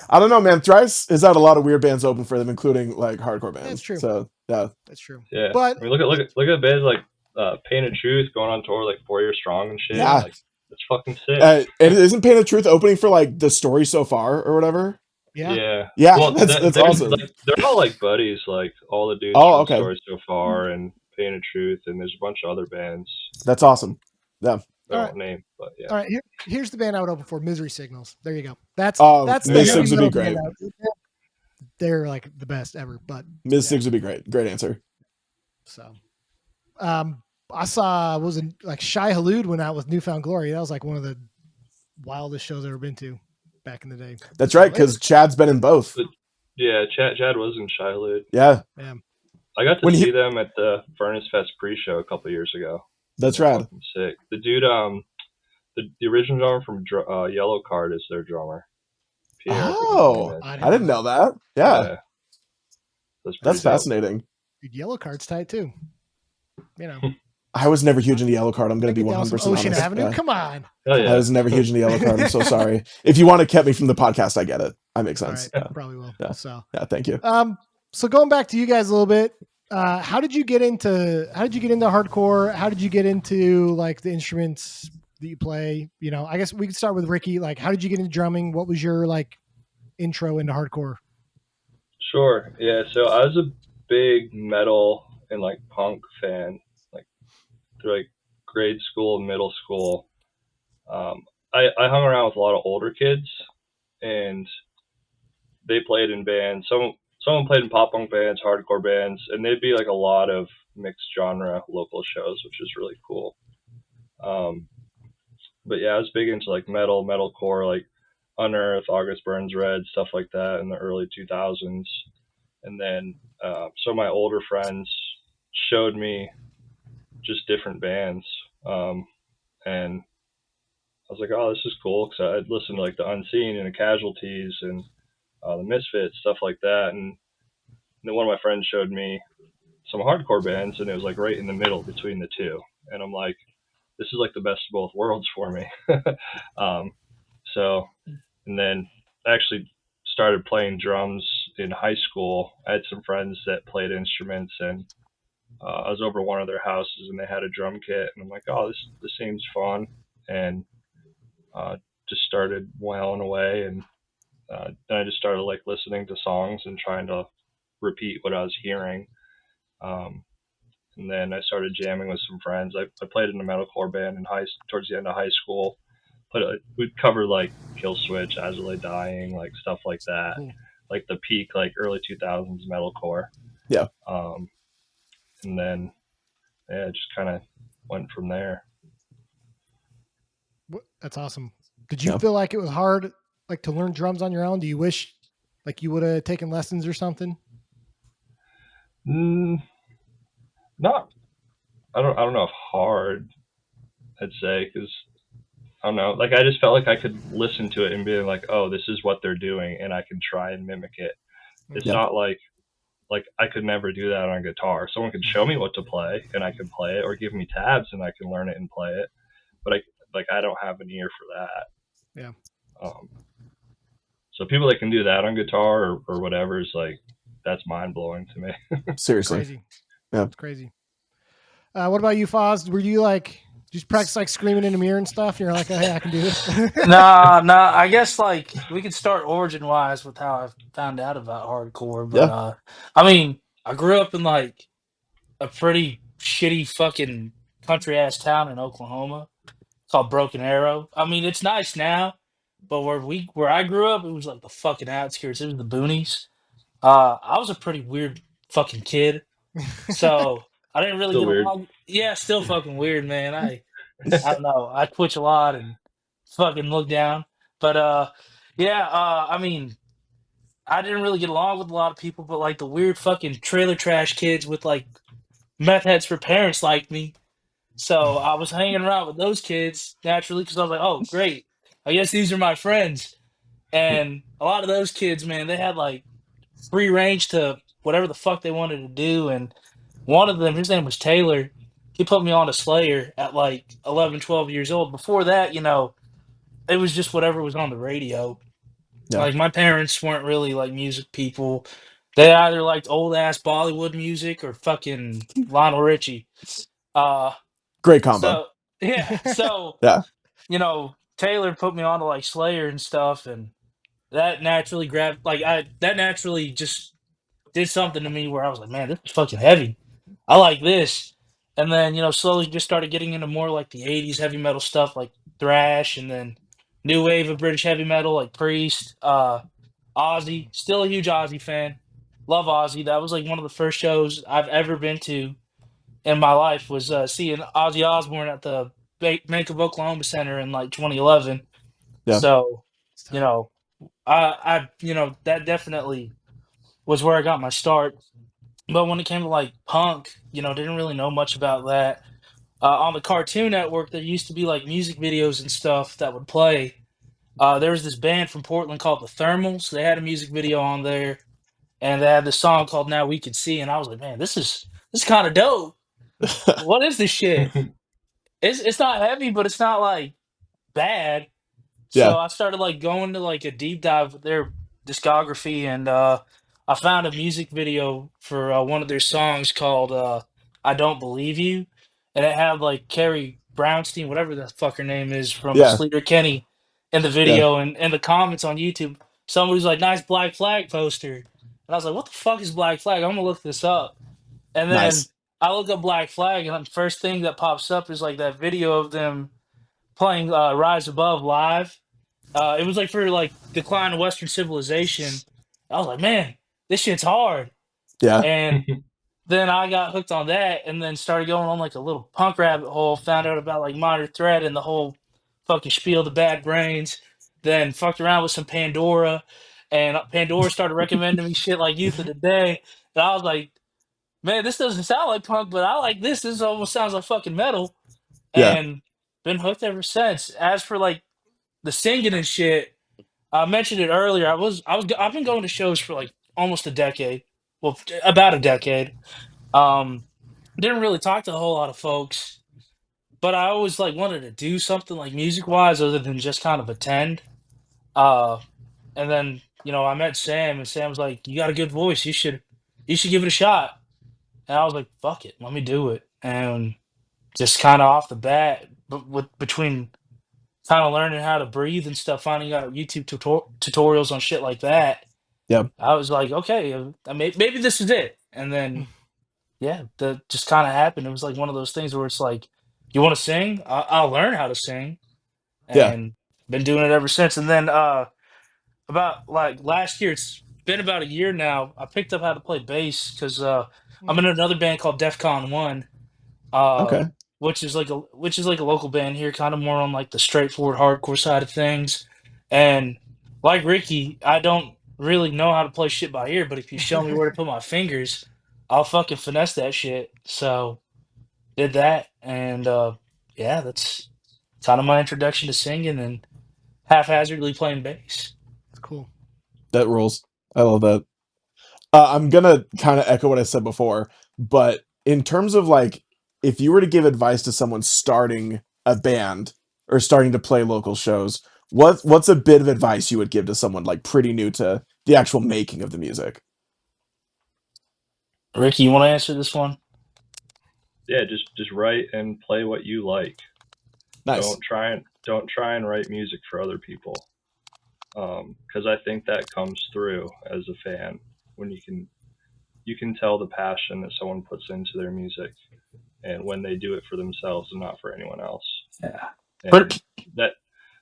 I don't know, man. Thrice has had a lot of weird bands open for them, including like hardcore bands. That's true. So yeah, that's true. Yeah. But I mean, look at bands like Pain of Truth going on tour like 4 years strong and shit. Yeah. Like, that's fucking sick. And isn't Pain of Truth opening for like The Story So Far or whatever? yeah, Yeah, Well, that's awesome. Like, they're all like buddies, like all the dudes Oh, from okay. Story So Far and Pain of Truth, and there's a bunch of other bands That's awesome. Yeah. I All won't name, but yeah. all right. Here's the band I would open for: Misery Signals. There you go. That's Oh, that's the Miz heavy Sigs would be metal band great. they're like the best ever. But Ms. yeah. Sigs would be great. Great answer. So, I saw like Shai Halud went out with Newfound Glory. That was like one of the wildest shows I've ever been to back in the day. That's right, because Chad's been in both. Yeah, Chad was in Shiloh. Yeah, I got to When he- see them at the Furnace Fest pre-show a couple years ago. that's They're rad. fucking sick. The dude, the original drummer from Yellow Card is their drummer. Pierre, I think his Oh, name is. I I didn't know that. Yeah, That's pretty that's dope. fascinating. Dude, Yellow Card's tight too. You know, I was never huge into Yellow Card. I'm going to be Take it down 100% some Ocean honest. Avenue. Yeah. Come on. Hell I yeah. was never huge into Yellow Card. I'm so sorry. If you want to keep me from the podcast, I get it. I make All sense. right, probably will. Yeah. So, Yeah, thank you. so going back to you guys a little bit, how did you get into hardcore? How did you get into like the instruments that you play? You know, I guess we could start with Ricky. Like, how did you get into drumming? What was your like intro into hardcore? Sure. Yeah. So I was a big metal and like punk fan, like through like grade school and middle school. I hung around with a lot of older kids, and they played in bands. Someone played in pop punk bands, hardcore bands, and they'd be like a lot of mixed genre local shows, which is really cool. But yeah, I was big into like metalcore, like Unearth, August Burns Red, stuff like that in the early 2000s. And then so my older friends showed me just different bands, and I was like, oh, this is cool, because I'd listened to like the Unseen and the Casualties and the Misfits, stuff like that. And then one of my friends showed me some hardcore bands, and it was like right in the middle between the two. And I'm like, this is like the best of both worlds for me. And then I actually started playing drums in high school. I had some friends that played instruments, and I was over at one of their houses and they had a drum kit, and I'm like, oh, this seems fun, and uh, just started wailing away, and then I just started like listening to songs and trying to repeat what I was hearing. Um, and then I started jamming with some friends. I played in a metalcore band in towards the end of high school. But we'd cover like Kill Switch, As I Lay Dying, like stuff like that, Cool. like the peak like early 2000s metalcore. Yeah. And then yeah, it just kind of went from there. That's awesome. Did you Yeah. feel like it was hard, like to learn drums on your own? Do you wish like you would have taken lessons or something? Not, I don't know if hard, I'd say, because I don't know. Like I just felt like I could listen to it and be like, oh, this is what they're doing, and I can try and mimic it. It's Yeah. not like I could never do that on guitar. Someone could show me what to play and I can play it, or give me tabs and I can learn it and play it. But I don't have an ear for that. Yeah. So people that can do that on guitar or whatever is like, that's mind blowing to me. Seriously. Crazy. Yeah. It's crazy. What about you, Foz? Were you like, did you practice like screaming in the mirror and stuff? And you're like, oh, hey, I can do this. Nah. I guess like we could start origin wise with how I found out about hardcore. But Yeah. I mean, I grew up in like a pretty shitty fucking country ass town in Oklahoma called Broken Arrow. I mean, it's nice now, but where I grew up, it was like the fucking outskirts. It was the boonies. I was a pretty weird fucking kid, so I didn't really Still get weird. along. Yeah, still fucking weird, man. I don't know. I twitch a lot and fucking look down. But yeah. I mean, I didn't really get along with a lot of people, but like the weird fucking trailer trash kids with like meth heads for parents like me. So I was hanging around with those kids naturally because I was like, oh, great. I guess these are my friends. And a lot of those kids, man, they had like free range to whatever the fuck they wanted to do. And one of them, his name was Taylor. He put me on to Slayer at like 11, 12 years old. Before that, it was just whatever was on the radio. Yeah. Like my parents weren't really like music people. They either liked old ass Bollywood music or fucking Lionel Richie. Uh, Great combo. so yeah, so Yeah. Taylor put me on to like Slayer and stuff, and that naturally that naturally just did something to me where I was like, man, this is fucking heavy. I like this. And then, slowly just started getting into more like the 80s heavy metal stuff like thrash, and then new wave of British heavy metal like Priest, Ozzy, still a huge Ozzy fan. Love Ozzy. That was like one of the first shows I've ever been to in my life was seeing Ozzy Osbourne at the Bank of Oklahoma Center in like 2011. Yeah. So, that definitely was where I got my start. But when it came to like punk, didn't really know much about that. On the Cartoon Network, there used to be like music videos and stuff that would play. There was this band from Portland called the Thermals. They had a music video on there, and they had this song called "Now We Can See," and I was like, man, this is kind of dope. What is this shit? It's not heavy, but it's not like bad. Yeah. So I started like going to like a deep dive with their discography, and I found a music video for one of their songs called "I Don't Believe You," and it had like Carrie Brownstein, whatever the fuck her name is, from Yeah. Sleater Kenny in the Yeah. video, and in the comments on YouTube, somebody was like, "Nice Black Flag poster," and I was like, "What the fuck is Black Flag? I'm gonna look this up." And then Nice. I look up Black Flag, and the first thing that pops up is like that video of them playing Rise Above live. It was like for like Decline of Western Civilization. I was like, man, this shit's hard. Yeah. And then I got hooked on that, and then started going on like a little punk rabbit hole. Found out about like Minor Threat and the whole fucking spiel, the Bad Brains. Then fucked around with some Pandora, and Pandora started recommending me shit like Youth of the Day. And I was like, man, this doesn't sound like punk, but I like this. This almost sounds like fucking metal. Yeah. And been hooked ever since. As for like the singing and shit, I mentioned it earlier. I've been going to shows for like almost a decade. Well, about a decade. Didn't really talk to a whole lot of folks, but I always like wanted to do something like music wise other than just kind of attend. Uh, and then I met Sam, and Sam was like, "You got a good voice. You should give it a shot." and I was like, "Fuck it, let me do it." And just kind of off the bat, but with between kind of learning how to breathe and stuff, finding out YouTube tutorials on shit like that, Yeah. I was like, "Okay, maybe this is it." And then yeah, that just kind of happened. It was like one of those things where it's like, "You want to sing? I'll learn how to sing," Yeah. and been doing it ever since. And then about like last year, it's been about a year now. I picked up how to play bass because I'm in another band called DEFCON One, uh, Okay. which is like a local band here, kind of more on like the straightforward hardcore side of things. And like Ricky, I don't really know how to play shit by ear, but if you show me where to put my fingers, I'll fucking finesse that shit. So did that, and yeah, that's kind of my introduction to singing and haphazardly playing bass. It's cool. That rules. I love that. I'm gonna kind of echo what I said before, but in terms of like, if you were to give advice to someone starting a band or starting to play local shows, what's a bit of advice you would give to someone like pretty new to the actual making of the music? Ricky, you want to answer this one? Yeah, just write and play what you like. Nice. Don't try and write music for other people, because I think that comes through as a fan when you can tell the passion that someone puts into their music, and when they do it for themselves and not for anyone else. Yeah. And But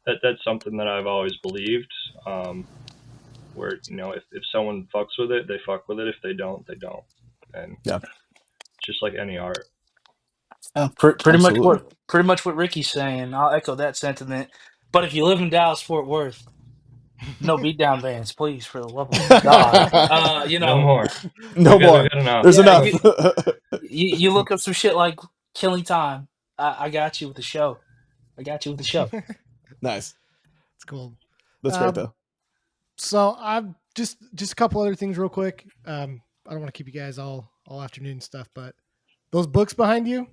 that's something that I've always believed. Where if someone fucks with it, they fuck with it. If they don't, they don't. And Yeah. just like any art. pretty much Absolutely. what Ricky's saying. I'll echo that sentiment. But if you live in Dallas Fort Worth, no beatdown bands, please, for the love of God. You No know, more. No more. We've got enough. There's yeah, enough. you look up some shit like Killing Time. I got you with the show. I got you with the show. Nice. It's cool. That's great though. So I've just a couple other things real quick. I don't want to keep you guys all afternoon and stuff, but those books behind you,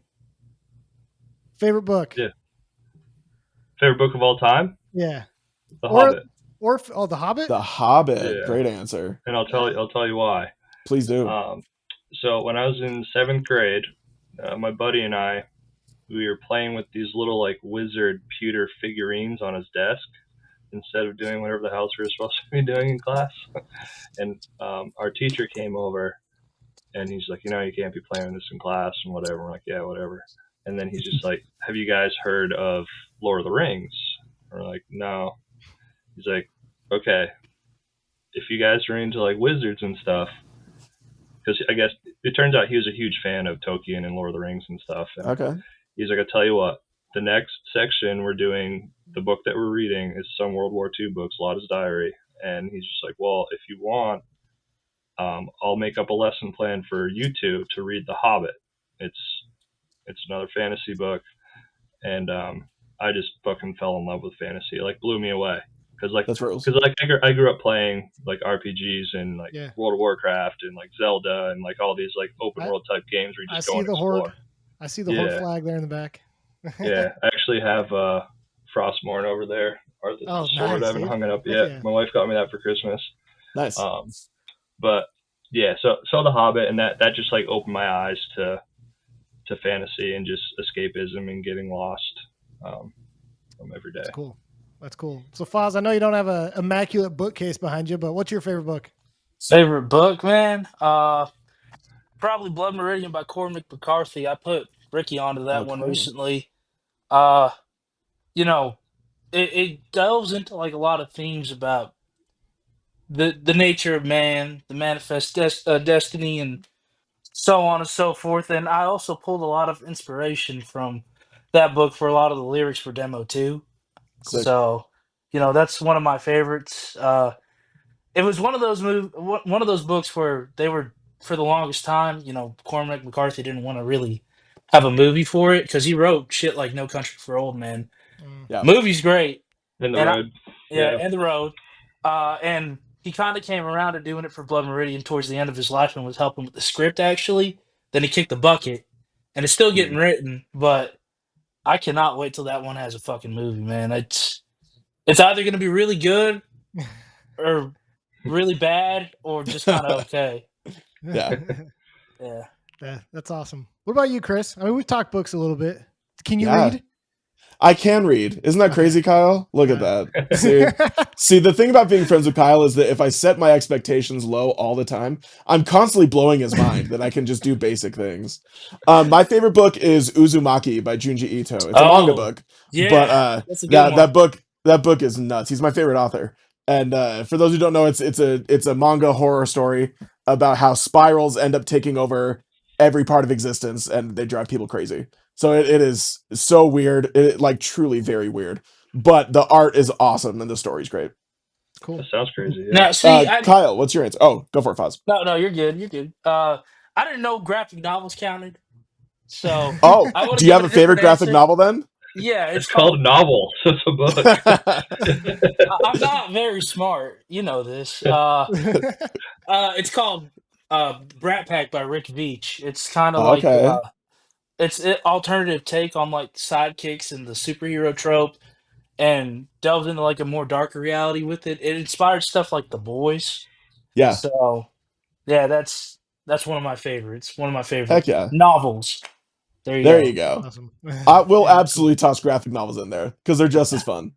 favorite book? Yeah. Favorite book of all time? Yeah. The Hobbit. Or The Hobbit? The Hobbit. Yeah. Great answer. And I'll tell you why. Please do. So when I was in 7th grade, my buddy and I, we were playing with these little like wizard pewter figurines on his desk instead of doing whatever the hell we were supposed to be doing in class. And our teacher came over, and he's like, you can't be playing this in class and whatever. We're like, yeah, whatever. And then he's just like, have you guys heard of Lord of the Rings? And we're like, no. He's like, okay, if you guys are into like wizards and stuff, because I guess it turns out he was a huge fan of Tolkien and Lord of the Rings and stuff. And Okay. he's like, I'll tell you what, the next section we're doing, the book that we're reading is some World War II books, Lotta's Diary. And he's just like, well, if you want, I'll make up a lesson plan for you two to read The Hobbit. It's another fantasy book. And I just fucking fell in love with fantasy. It like blew me away. That's rules. Because like I grew up playing like RPGs and like Yeah. World of Warcraft and like Zelda and like all these like open world type games where you just go and explore. I see the Horde flag there in the back. Yeah, I actually have Frostmourne over there. Arthur's sword. I haven't hung it up yet. Yeah. My wife got me that for Christmas. Nice. But yeah, so The Hobbit, and that just like opened my eyes to fantasy and just escapism and getting lost from every day. That's cool. So Foz, I know you don't have an immaculate bookcase behind you, but what's your favorite book? Favorite book, man? Probably Blood Meridian by Cormac McCarthy. I put Ricky onto that one recently. It delves into like a lot of themes about the nature of man, the manifest destiny, and so on and so forth. And I also pulled a lot of inspiration from that book for a lot of the lyrics for Demo 2. Sick. So, that's one of my favorites. It was one of those books where they were, for the longest time, Cormac McCarthy didn't want to really have a movie for it because he wrote shit like No Country for Old Men. Yeah. Movie's great. And The Road. And The Road. And he kind of came around to doing it for Blood Meridian towards the end of his life and was helping with the script, actually. Then he kicked the bucket. And it's still getting written, but I cannot wait till that one has a fucking movie, man. It's either going to be really good or really bad or just kind of okay. Yeah. Yeah. Yeah, that's awesome. What about you, Chris? I mean, we've talked books a little bit. Can you Yeah. read? I can read. Isn't that Okay. crazy, Kyle? Look at Yeah. that. See, the thing about being friends with Kyle is that if I set my expectations low all the time, I'm constantly blowing his mind that I can just do basic things. My favorite book is Uzumaki by Junji Ito. It's a manga Oh, book, yeah, but that's a good that one. that book is nuts. He's my favorite author. And for those who don't know, it's a manga horror story about how spirals end up taking over every part of existence and they drive people crazy. So it is so weird, like truly very weird. But the art is awesome and the story's great. Cool. That sounds crazy. Yeah. Now, see, Kyle, what's your answer? Oh, go for it, Foz. no, you're good. You're good. I didn't know graphic novels counted, so Oh, I would do have you have given a a favorite different graphic answer. novel then? Yeah, It's called a novel. So it's a book. I'm not very smart. You know this. It's called Brat Pack by Rick Veitch. It's kind of like Okay. it's an alternative take on like sidekicks and the superhero trope, and delved into like a more darker reality with it. It inspired stuff like The Boys. Yeah. So yeah, that's one of my favorites. One of my favorite Heck yeah. novels. There you There go. you go. Awesome. I will Yeah, absolutely toss graphic novels in there because they're just as fun.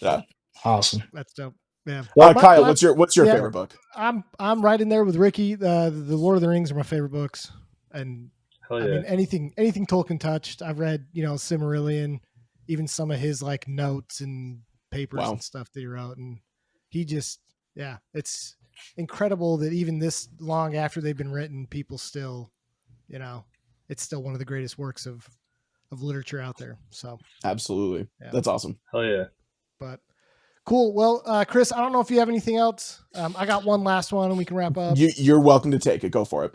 Yeah. Awesome. That's dope. Yeah. Kyle, what's your yeah, favorite book? I'm right in there with Ricky. The Lord of the Rings are my favorite books, and Hell I yeah. mean anything Tolkien touched. I've read, Silmarillion, even some of his like notes and papers Wow. and stuff that he wrote, and he just it's incredible that even this long after they've been written, people still, it's still one of the greatest works of literature out there. So Absolutely. Yeah. That's awesome. Hell yeah. but cool. Well, Chris, I don't know if you have anything else. I got one last one and we can wrap up. You're welcome to take it. Go for it.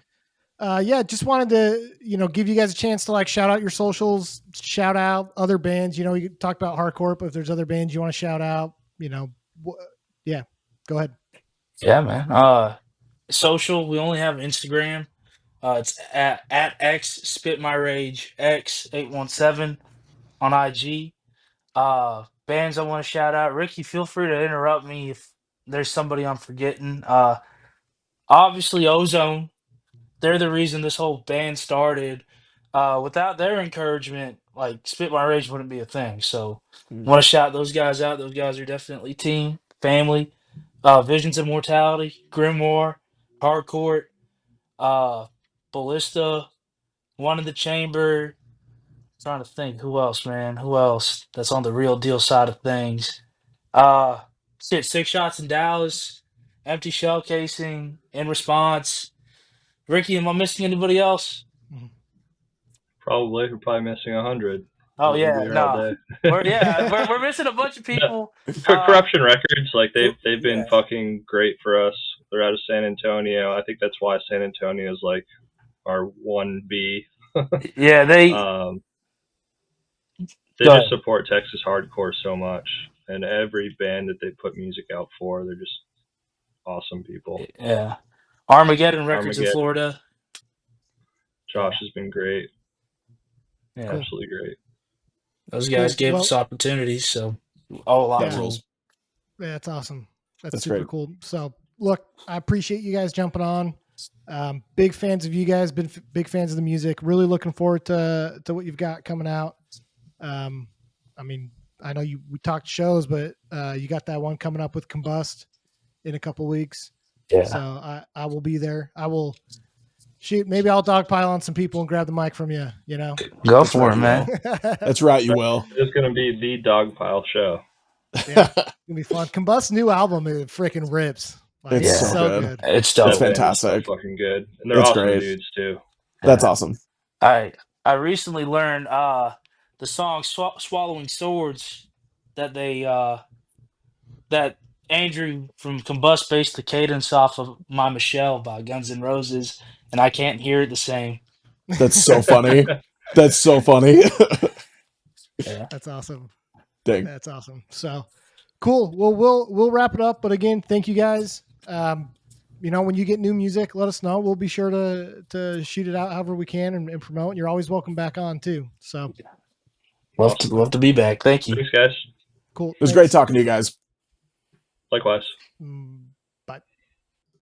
Yeah, just wanted to, give you guys a chance to like shout out your socials, shout out other bands. You talked about hardcore, but if there's other bands you want to shout out, yeah, go ahead. Yeah, man. Social, we only have Instagram. It's at X Spit My Rage X817 on IG. Bands I want to shout out. Ricky, feel free to interrupt me if there's somebody I'm forgetting. Obviously Ozone. They're the reason this whole band started. Without their encouragement, like Spit My Rage wouldn't be a thing. So want to shout those guys out. Those guys are definitely team, family. Visions of Mortality, Grimoire, Hardcourt, Ballista, One in the Chamber. Trying to think who else, man. Who else that's on the real deal side of things? Six shots in Dallas, empty shell casing, in response. Ricky, am I missing anybody else? Probably. We're probably missing 100. Oh We'll yeah, be here all nah. day. We're missing a bunch of people. Corruption Records, like they've been Yeah. fucking great for us. They're out of San Antonio. I think that's why San Antonio is like our 1B. Yeah, they They Go just ahead. support Texas hardcore so much, and every band that they put music out for, they're just awesome people. Yeah. Armageddon Records in Armageddon. Florida. Josh has been great, Yeah. Cool. absolutely great. Those guys Cool. gave Well- us opportunities, so a lot Yeah, of rules. Yeah, that's awesome. That's That's super great. cool. So, look, I appreciate you guys jumping on. Big fans of you guys. Been big fans of the music. Really looking forward to what you've got coming out. I mean, I know we talked shows, but you got that one coming up with Combust in a couple weeks. Yeah. So I will be there. I will shoot. Maybe I'll dogpile on some people and grab the mic from you. Go That's for right, it, you man. That's right, you will. It's gonna be the Dogpile show. Yeah, it's gonna be fun. Combust's new album, it freaking rips. Like, It's Yeah. so good. It's That dope. That's band is fantastic. so fucking good, and they're It's awesome great. dudes too. That's Yeah. awesome. I recently learned the song Swallowing Swords that they that Andrew from Combust based the cadence off of My Michelle by Guns N' Roses, and I can't hear it the same. That's so funny. That's so funny. Yeah. That's awesome. Dang. That's awesome. So cool. Well, we'll wrap it up. But again, thank you guys. When you get new music, let us know. We'll be sure to shoot it out however we can and promote. And you're always welcome back on too. So Love to be back. Thank you. Thanks, guys. cool. It was great talking to you guys. Likewise. Mm.